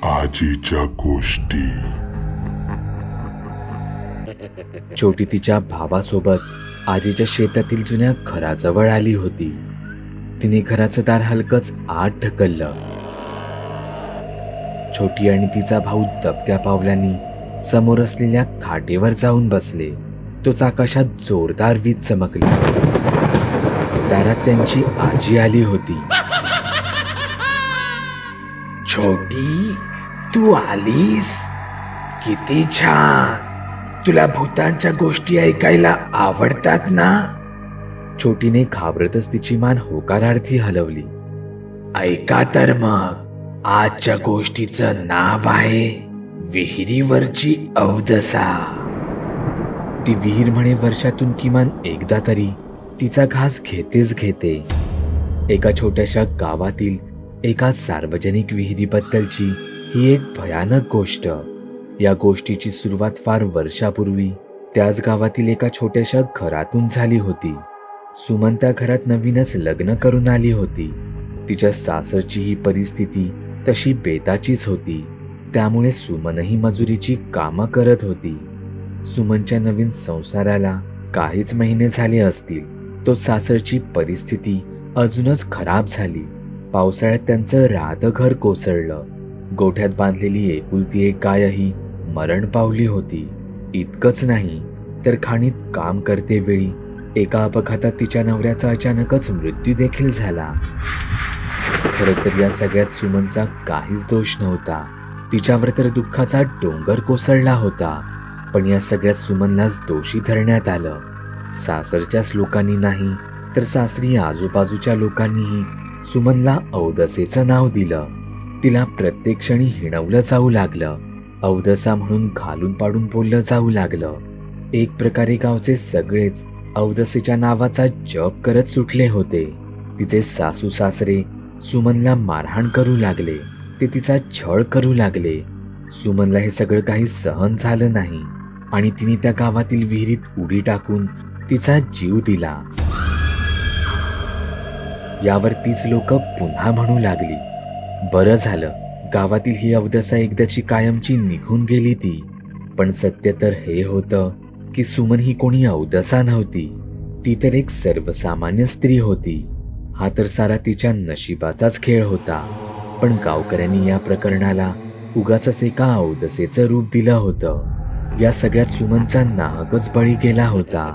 आजीच्या गोष्टी. छोटी तिच्या भावासोबत आजीच्या शेतातील जुन्या घराजवळ आली होती. तिने घराचं दार हलकंच आत ढकललं. छोटी आणि तिचा भाऊ दबक्या पावलांनी समोर असलेल्या खाटेवर जाऊन बसले. तोच आकाशात जोरदार वीज चमकली. दारात त्यांची आजी आली होती. छोटी, तू आलीस? किती छान. तुला भूतांच्या गोष्टी ऐकायला आवडतात ना? छोटीने घाबरतच तिची मान होकारार्थी हलवली. ऐका तर मग, आजच्या गोष्टीचं नाव आहे विहिरीवरची अवदसा. ती विहीर म्हणे वर्षातून किमान एकदा तरी तिचा घास घेतेच घेते. एका छोट्याशा गावातील एका सार्वजनिक विहिरीबद्दलची ही एक भयानक गोष्ट. या गोष्टीची सुरुवात फार वर्षापूर्वी त्याच गावातील एका छोट्याशा घरातून झाली होती. सुमन त्या घरात नवीनच लग्न करून आली होती. तिच्या सासरची ही परिस्थिती तशी बेताचीच होती. त्यामुळे सुमनही मजुरीची कामं करत होती. सुमनच्या नवीन संसाराला काहीच महिने झाले असतील, तो सासरची परिस्थिती अजूनच खराब झाली. पावसाळ्यात त्यांचं राहतं घर कोसळलं. गोठ्यात बांधलेली एकुलती एक गायही मरण पावली होती. इतकंच नाही तर खाणीत काम करते वेळी एका अपघातात तिच्या नवऱ्याचा अचानकच मृत्यू देखील झाला. खरं तर या सगळ्यात सुमनचा काहीच दोष नव्हता. तिच्यावर तर दुःखाचा डोंगर कोसळला होता. पण या सगळ्यात सुमनलाच दोषी धरण्यात आलं. सासरच्याच लोकांनी नाही तर सासरी आजूबाजूच्या लोकांनीही सुमनला अवदसेचं नाव दिलं. तिला प्रत्येक क्षणी हिणवलं जाऊ लागलं. अवदसा म्हणून घालून पाडून बोललं जाऊ लागलं. एक प्रकारे गावचे सगळेच अवदसेच्या नावाचा जप करत सुटले होते. तिचे सासू सासरे सुमनला मारहाण करू लागले. ते तिचा छळ करू लागले. सुमनला हे सगळं काही सहन झालं नाही आणि तिने त्या गावातील विहिरीत उडी टाकून तिचा जीव दिला. यावर तीच लोक पुन्हा म्हणू लागली, बरं झालं गावातील ही अवदसा एकदाची कायमची निघून गेली ती. पण सत्य तर हे होतं की सुमन ही कोणी अवदसा नव्हती. ती तर एक सर्वसामान्य स्त्री होती. हा तर सारा तिच्या नशिबाचाच खेळ होता. पण गावकऱ्यांनी या प्रकरणाला उगाचच एका अवदसेचं रूप दिलं होतं. या सगळ्यात सुमनचा नाहकच बळी गेला होता.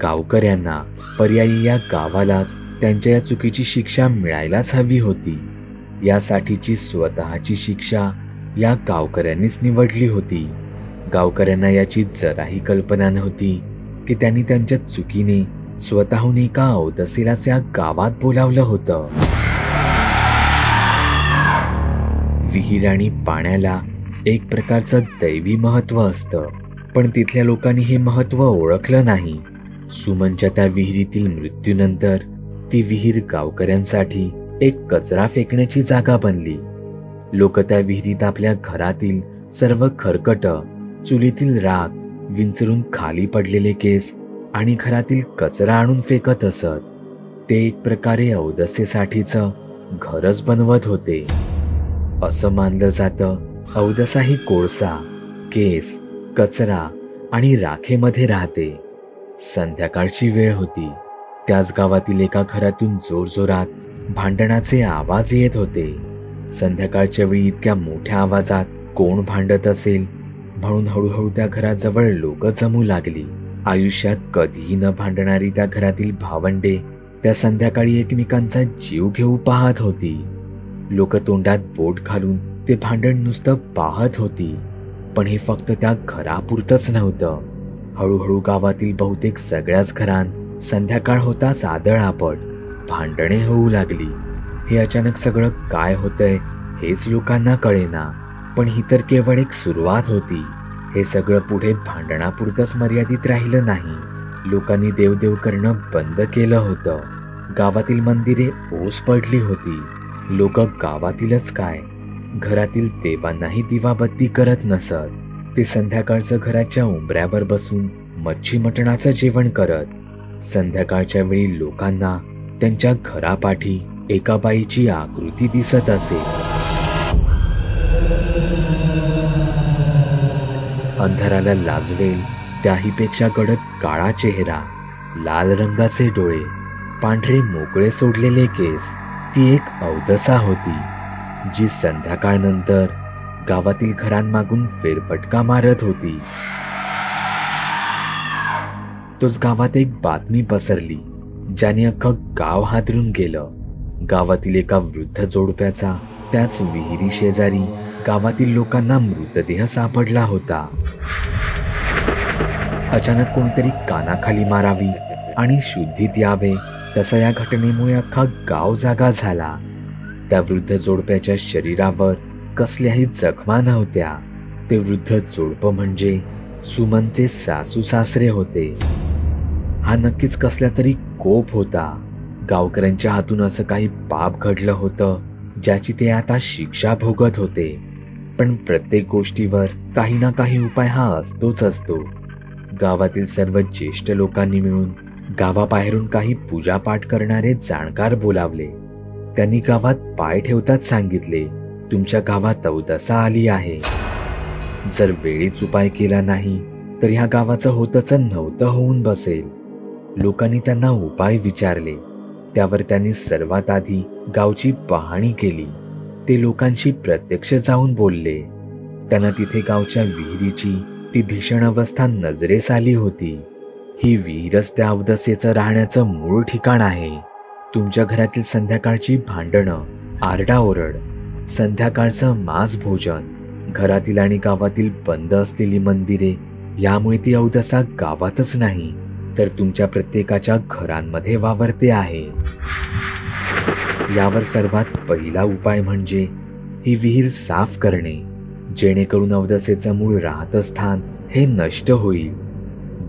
गावकऱ्यांना पर्यायी या गावालाच त्यांच्या या चुकीची शिक्षा मिळायलाच हवी होती. यासाठीची स्वतःची शिक्षा या गावकऱ्यांनीच निवडली होती. गावकऱ्यांना याची जराही कल्पना नव्हती की त्यांनी त्यांच्या चुकीने स्वतःहून एका अवदसेलाच या गावात बोलावलं होतं. विहीर आणि पाण्याला एक प्रकारचं दैवी महत्व असतं, पण तिथल्या लोकांनी हे महत्व ओळखलं नाही. सुमनच्या त्या विहिरीतील मृत्यूनंतर ती विहीर गावकऱ्यांसाठी एक कचरा फेकण्याची जागा बनली. लोक त्या विहिरीत आपल्या घरातील सर्व खरकट, चुलीतील राख, विंचरून खाली पडलेले केस आणि घरातील कचरा आणून फेकत असत. ते एक प्रकारे अवदसेसाठीचं घरच बनवत होते. असं मानलं जातं अवदसा ही कोळसा, केस, कचरा आणि राखेमध्ये राहते. संध्याकाळची वेळ होती. त्याच गावातील एका घरातून जोरजोरात भांडणाचे आवाज येत होते. संध्याकाळच्या वेळी इतक्या मोठ्या आवाजात कोण भांडत असेल म्हणून हळूहळू त्या घराजवळ लोक जमू लागली. आयुष्यात कधीही न भांडणारी त्या घरातील भावंडे त्या संध्याकाळी एकमेकांचा जीव घेऊ पाहत होती. लोक तोंडात बोट घालून ते भांडण नुसतं पाहत होती. पण हे फक्त त्या घरापुरतंच नव्हतं. हळूहळू गावातील बहुतेक सगळ्याच घरांत संध्याकाळ होताच आदळआपट भांडणे होऊ लागली. हे अचानक सगळं काय होतंय हेच लोकांना कळेना. पण ही तर केवळ एक सुरुवात होती. हे सगळं पुढे भांडणापुरतंच मर्यादित राहिलं नाही. लोकांनी देवदेव करणं बंद केलं होतं. गावातील मंदिरे ओस पडली होती. लोक गावातीलच काय घरातील देवांनाही दिवाबत्ती करत नसत. ते संध्याकाळचं घराच्या उंबऱ्यावर बसून मच्छी मटणाचं जेवण करत. संध्याकाळच्या वेळी लोकांना त्यांच्या घरापाठी एका बाईची आकृती दिसत असे. अंधाराला लाजवेल त्याहीपेक्षा गडद काळा चेहरा, लाल रंगाचे डोळे, पांढरे मोकळे सोडलेले केस. ती एक अवदसा होती जी संध्याकाळनंतर गावातील घरांमागून फेरफटका मारत होती. तोच गावात एक बातमी पसरली ज्याने अख्खं गाव हादरून गेलं. गावातील एका वृद्ध जोडप्याचा त्याच विहिरी शेजारी गावातील लोकांना मृतदेह सापडला होता. अचानक कोणतरी कानाखाली मारावी आणि शुद्धीत यावे तसा या घटनेमुळे अख्खा गाव जागा झाला. त्या वृद्ध जोडप्याच्या शरीरावर कसल्याही जखमा नव्हत्या. ते वृद्ध जोडपं म्हणजे सुमनचे सासू सासरे होते. हा नक्कीच कसला तरी कोप होता. गावकऱ्यांच्या हातून असं काही पाप घडलं होतं ज्याची ते आता शिक्षा भोगत होते. पण प्रत्येक गोष्टीवर काही ना काही उपाय हा असतो. गावातील सर्व ज्येष्ठ लोकांनी मिळून गावाबाहेरून काही पूजापाठ करणारे जाणकार बोलावले. त्यांनी गावात पाय ठेवताच सांगितले, तुमच्या गावात अवदसा आली आहे. जर वेळीच उपाय केला नाही तर ह्या गावाचं होतच नव्हतं होऊन बसेल. लोकांनी त्यांना उपाय विचारले. त्यावर त्यांनी सर्वात आधी गावची पाहणी केली. ते लोकांशी प्रत्यक्ष जाऊन बोलले. त्यांना तिथे गावच्या विहिरीची ती भीषण अवस्था नजरेस आली होती. ही विहीरच त्या अवदसेचं राहण्याचं मूळ ठिकाण आहे. तुमच्या घरातील संध्याकाळची भांडणं, आरडाओरड, संध्याकाळचं मांस भोजन, घरातील आणि गावातील बंद असलेली मंदिरे, यामुळे ती अवदसा गावातच नाही तर तुमच्या प्रत्येकाच्या घरांमध्ये वावरते आहे. यावर सर्वात पहिला उपाय म्हणजे ही विहीर साफ करणे, जेणेकरून अवदसेचं मूळ राहतं स्थान हे नष्ट होईल.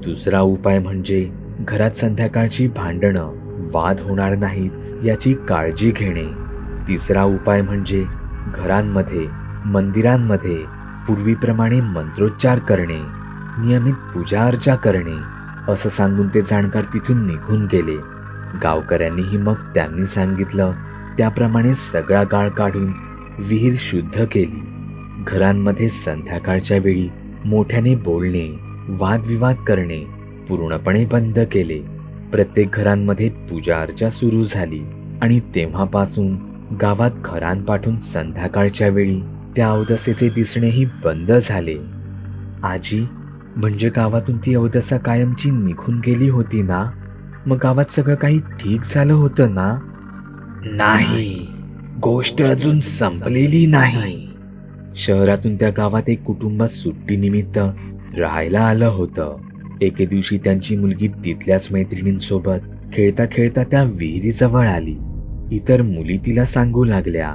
दुसरा उपाय म्हणजे घरात संध्याकाळची भांडणं, वाद होणार नाहीत याची काळजी घेणे. तिसरा उपाय म्हणजे घरांमध्ये, मंदिरांमध्ये पूर्वीप्रमाणे मंत्रोच्चार करणे, नियमित पूजा अर्चा करणे, असं सांगून ते जाणकार तिथून निघून गेले. गावकऱ्यांनीही मग त्यांनी सांगितलं त्याप्रमाणे सगळा गाळ काढून विहीर शुद्ध केली. घरांमध्ये संध्याकाळच्या वेळी मोठ्याने बोलणे, वादविवाद करणे पूर्णपणे बंद केले. प्रत्येक घरांमध्ये पूजा अर्चा सुरू झाली आणि तेव्हापासून गावात घरांपाठून संध्याकाळच्या वेळी त्या अवदसेचे दिसणेही बंद झाले. आजी, म्हणजे गावातून ती अवदसा कायमची निघून गेली होती ना? मग गावात सगळं काही ठीक झालं होतं ना? नाही, गोष्ट अजून संपलेली नाही. शहरातून त्या गावात एक कुटुंब सुट्टीनिमित्त राहायला आलं होतं. एके दिवशी त्यांची मुलगी तिथल्याच मैत्रिणींसोबत खेळता खेळता त्या विहिरीजवळ आली. इतर मुली तिला सांगू लागल्या,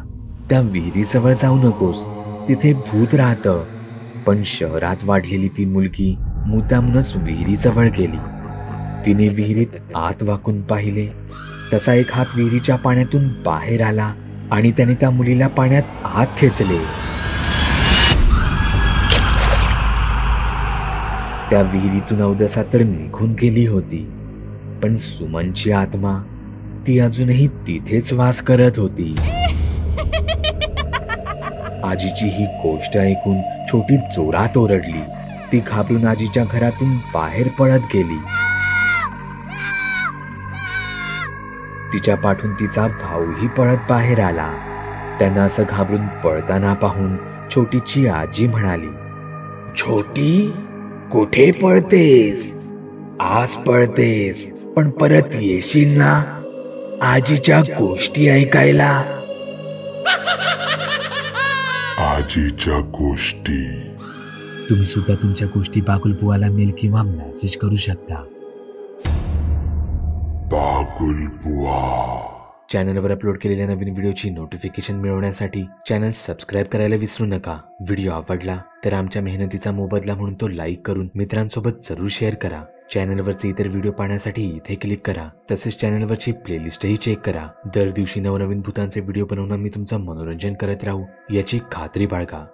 त्या विहिरीजवळ जाऊ नकोस, तिथे भूत राहतं. पण शहरात वाढलेली ती मुलगी मुद्दामूनच विहिरीजवळ गेली. तिने विहिरीत आत वाकून पाहिले तसा एक हात विहिरीच्या पाण्यातून बाहेर आला आणि त्याने त्या मुलीला पाण्यात आत खेचले. त्या विहिरीतून अवदसा तर निघून गेली होती, पण सुमनची आत्मा ती अजूनही तिथेच वास करत होती. आजीची ही गोष्ट ऐकून छोटी जोरात ओरडली. ती घाबरून आजीच्या घरातून बाहेर पळत गेली. तिच्या पाठून तिचा भाऊही पळत बाहेर आला. त्यांना असं घाबरून पळताना पाहून छोटीची आजी म्हणाली, छोटी, कुठे पळतेस? आज पळतेस पण परत येशील ना आजीच्या गोष्टी ऐकायला? आजीच्या गोष्टी. तुम्ही सुद्धा तुमच्या गोष्टी बागुलबुवाला मेल किंवा मेसेज करू शकता. बागुलबुवा. चॅनलवर अपलोड केलेल्या नवीन व्हिडिओची नोटिफिकेशन मिळवण्यासाठी चॅनल सबस्क्राईब करायला विसरू नका. व्हिडिओ आवडला तर आमच्या मेहनतीचा मोबदला म्हणून तो लाईक करून मित्रांसोबत जरूर शेअर करा. चॅनलवरचे इतर व्हिडिओ पाहण्यासाठी इथे क्लिक करा. तसेच चॅनलवरची प्लेलिस्टही चेक करा. दर दिवशी नवनवीन भूतांचे व्हिडिओ बनवून मी तुमचं मनोरंजन करत राहू याची खात्री बाळगा.